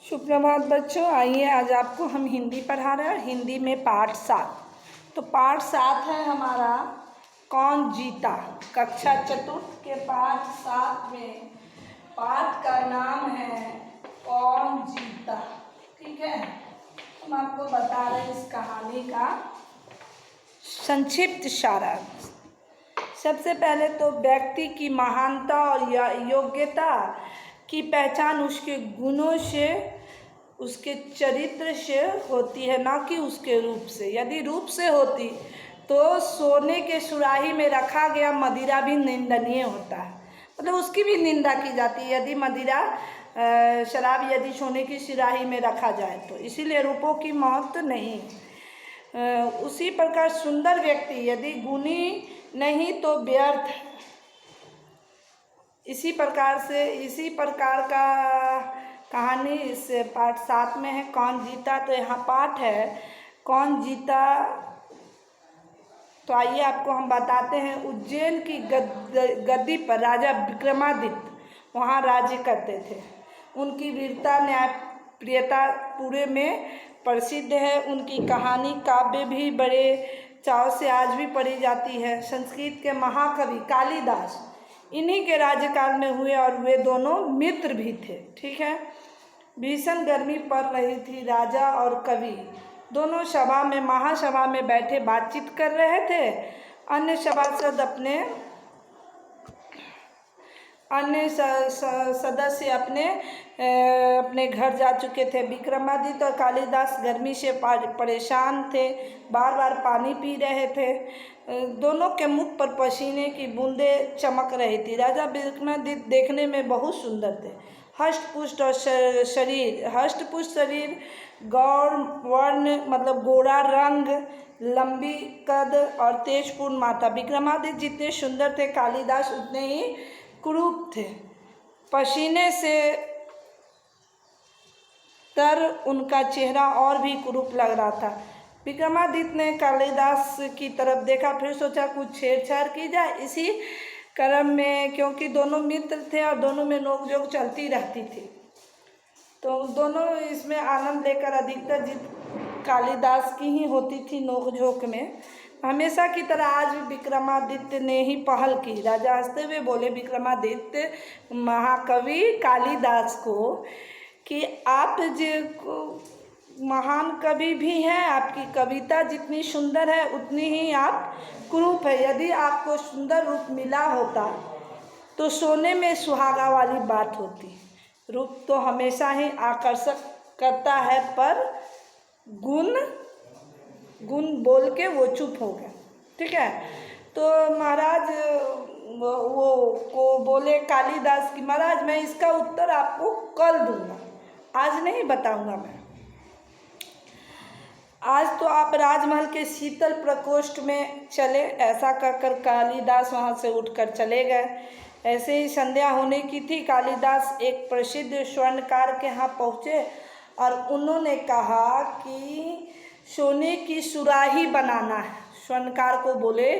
सुप्रभात बच्चों, आइए आज आपको हम हिंदी पढ़ा रहे हैं। हिंदी में पाठ 7। तो पाठ 7 है हमारा कौन जीता। कक्षा चतुर्थ के पाठ 7 में पाठ का नाम है कौन जीता। ठीक है, हम आपको बता रहे हैं इस कहानी का संक्षिप्त सारांश। सबसे पहले तो व्यक्ति की महानता और योग्यता की पहचान उसके गुणों से, उसके चरित्र से होती है, ना कि उसके रूप से। यदि रूप से होती तो सोने के सुराही में रखा गया मदिरा भी निंदनीय होता है, मतलब उसकी भी निंदा की जाती है यदि मदिरा शराब यदि सोने की सुराही में रखा जाए तो। इसीलिए रूपों की महत्व नहीं। उसी प्रकार सुंदर व्यक्ति यदि गुणी नहीं तो व्यर्थ है। इसी प्रकार का कहानी इस पाठ 7 में है कौन जीता। तो यहाँ पाठ है कौन जीता। तो आइए आपको हम बताते हैं। उज्जैन की गद्दी पर राजा विक्रमादित्य वहाँ राज्य करते थे। उनकी वीरता न्यायप्रियता पूरे में प्रसिद्ध है। उनकी कहानी काव्य भी बड़े चाव से आज भी पढ़ी जाती है। संस्कृत के महाकवि कालिदास इन्हीं के राज्यकाल में हुए और वे दोनों मित्र भी थे। ठीक है, भीषण गर्मी पड़ रही थी। राजा और कवि दोनों सभा में महासभा में बैठे बातचीत कर रहे थे। अन्य सभासद अन्य सदस्य अपने घर जा चुके थे। विक्रमादित्य और कालिदास गर्मी से परेशान थे, बार बार पानी पी रहे थे। दोनों के मुख पर पसीने की बूंदें चमक रही थी। राजा विक्रमादित्य देखने में बहुत सुंदर थे। हष्टपुष्ट शरीर, गौर वर्ण मतलब गोरा रंग, लंबी कद और तेजपूर्ण माथा। विक्रमादित्य जितने सुंदर थे कालिदास उतने ही कुरूप थे। पसीने से तर उनका चेहरा और भी कुरूप लग रहा था। विक्रमादित्य ने कालिदास की तरफ देखा, फिर सोचा कुछ छेड़छाड़ की जाए। इसी क्रम में, क्योंकि दोनों मित्र थे और दोनों में नोकझोंक चलती रहती थी, तो दोनों इसमें आनंद लेकर अधिकतर जीत कालिदास की ही होती थी। नोकझोंक में हमेशा की तरह आज भी विक्रमादित्य ने ही पहल की। राजा हंसते हुए बोले विक्रमादित्य महाकवि कालिदास को कि आप जो महान कवि भी हैं, आपकी कविता जितनी सुंदर है उतनी ही आप कुरूप है। यदि आपको सुंदर रूप मिला होता तो सोने में सुहागा वाली बात होती। रूप तो हमेशा ही आकर्षक करता है, पर गुण बोल के वो चुप हो गया। ठीक है, तो महाराज वो को बोले कालिदास की महाराज मैं इसका उत्तर आपको कल दूंगा, आज नहीं बताऊंगा मैं। आज तो आप राजमहल के शीतल प्रकोष्ठ में चले। ऐसा कहकर कालिदास वहाँ से उठकर चले गए। ऐसे ही संध्या होने की थी। कालिदास एक प्रसिद्ध स्वर्णकार के यहाँ पहुँचे और उन्होंने कहा कि सोने की सुराही बनाना है। स्वर्णकार को बोले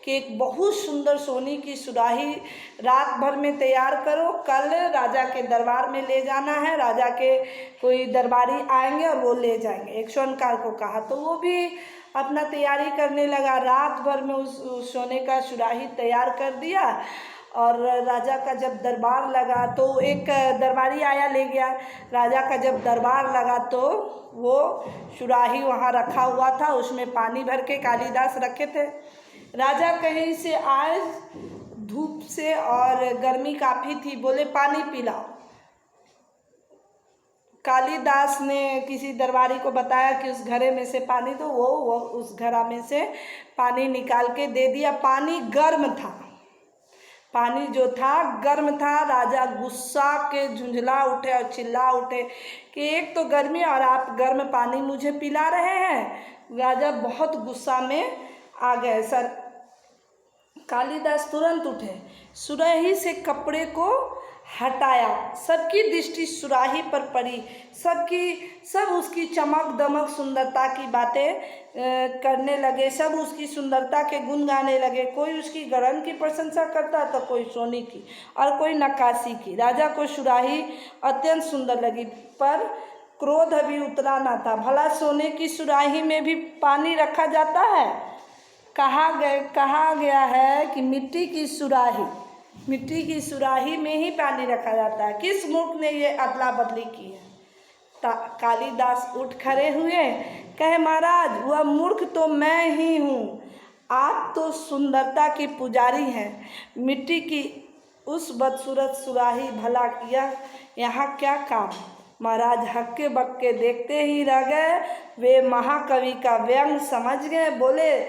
कि एक बहुत सुंदर सोने की सुराही रात भर में तैयार करो, कल राजा के दरबार में ले जाना है। राजा के कोई दरबारी आएंगे और वो ले जाएंगे। एक स्वर्णकार को कहा तो वो भी अपना तैयारी करने लगा। रात भर में उस सोने का सुराही तैयार कर दिया और राजा का जब दरबार लगा तो एक दरबारी आया ले गया। राजा का जब दरबार लगा तो वो सुराही वहाँ रखा हुआ था, उसमें पानी भर के कालिदास रखे थे। राजा कहीं से आए धूप से और गर्मी काफ़ी थी, बोले पानी पिलाओ। कालिदास ने किसी दरबारी को बताया कि उस घड़े में से पानी दो। वो उस घड़ा में से पानी निकाल के दे दिया। पानी गर्म था, पानी जो था गर्म था। राजा गुस्सा के झुंझला उठे और चिल्ला उठे कि एक तो गर्मी और आप गर्म पानी मुझे पिला रहे हैं। राजा बहुत गुस्सा में आ गए। सर कालिदास तुरंत उठे, सुराही से कपड़े को हटाया। सबकी दृष्टि सुराही पर पड़ी। सब उसकी चमक दमक सुंदरता की बातें करने लगे। सब उसकी सुंदरता के गुण गाने लगे। कोई उसकी गढ़न की प्रशंसा करता तो कोई सोने की और कोई नक्काशी की। राजा को सुराही अत्यंत सुंदर लगी, पर क्रोध अभी उतरा ना था। भला सोने की सुराही में भी पानी रखा जाता है? कहा गया है कि मिट्टी की सुराही में ही पानी रखा जाता है। किस मूर्ख ने ये अदला बदली की है? कालिदास उठ खड़े हुए, कहे महाराज वह मूर्ख तो मैं ही हूँ। आप तो सुंदरता की पुजारी हैं। मिट्टी की उस बदसूरत सुराही भला किया यहाँ क्या काम? महाराज हक्के बक्के देखते ही रह गए। वे महाकवि का व्यंग समझ गए। बोले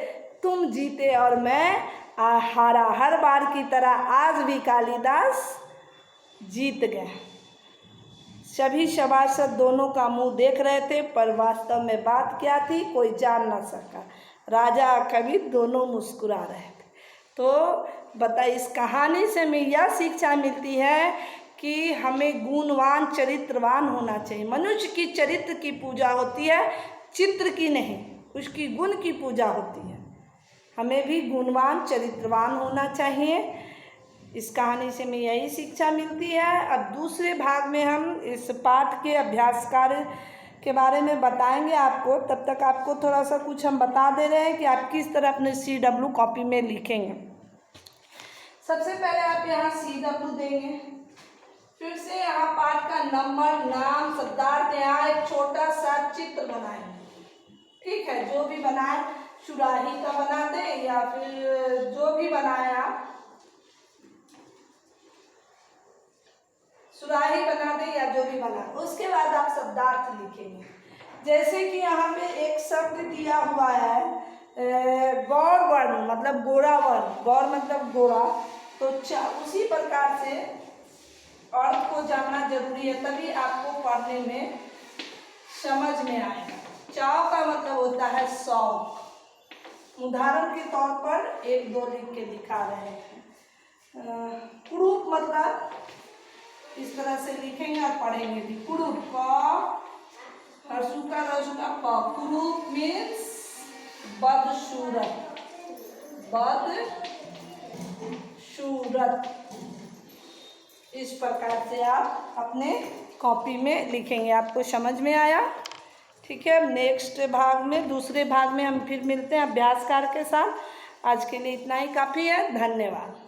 तुम जीते और मैं हारा। हर बार की तरह आज भी कालिदास जीत गए। सभी सभासद दोनों का मुंह देख रहे थे, पर वास्तव में बात क्या थी कोई जान न सका। राजा और कवि दोनों मुस्कुरा रहे थे। तो बताइए, इस कहानी से हमें यह शिक्षा मिलती है कि हमें गुणवान चरित्रवान होना चाहिए। मनुष्य की चरित्र की पूजा होती है, चित्र की नहीं, उसकी गुण की पूजा होती है। हमें भी गुणवान चरित्रवान होना चाहिए। इस कहानी से हमें यही शिक्षा मिलती है। अब दूसरे भाग में हम इस पाठ के अभ्यास कार्य के बारे में बताएंगे आपको। तब तक आपको थोड़ा सा कुछ हम बता दे रहे हैं कि आप किस तरह अपने CW कॉपी में लिखेंगे। सबसे पहले आप यहाँ CW देंगे, फिर से यहाँ पाठ का नंबर, नाम, शब्दार्थ, यहाँ एक छोटा सा चित्र बनाएंगे। ठीक है, जो भी बनाए, सुराही का बना दें या फिर जो भी बनाए आप, सुराही बना दें या जो भी बना। उसके बाद आप शब्दार्थ लिखेंगे। जैसे कि यहाँ पे एक शब्द दिया हुआ है गौर वर्ण, मतलब गोरा वर्ण। गौर मतलब गोरा। तो उसी प्रकार से अर्थ को जानना जरूरी है, तभी आपको पढ़ने में समझ में आएगा। चाव का मतलब होता है शौक। उदाहरण के तौर पर एक दो लिख के दिखा रहे हैं। कुरूप मतलब इस तरह से लिखेंगे और पढ़ेंगे भी। कुरूप, क हर्षु का रसु का प। कुरूप मीन्स बदसूरत। इस प्रकार से आप अपने कॉपी में लिखेंगे। आपको समझ में आया? ठीक है, नेक्स्ट भाग में, दूसरे भाग में हम फिर मिलते हैं अभ्यास कार्य के साथ। आज के लिए इतना ही काफ़ी है। धन्यवाद।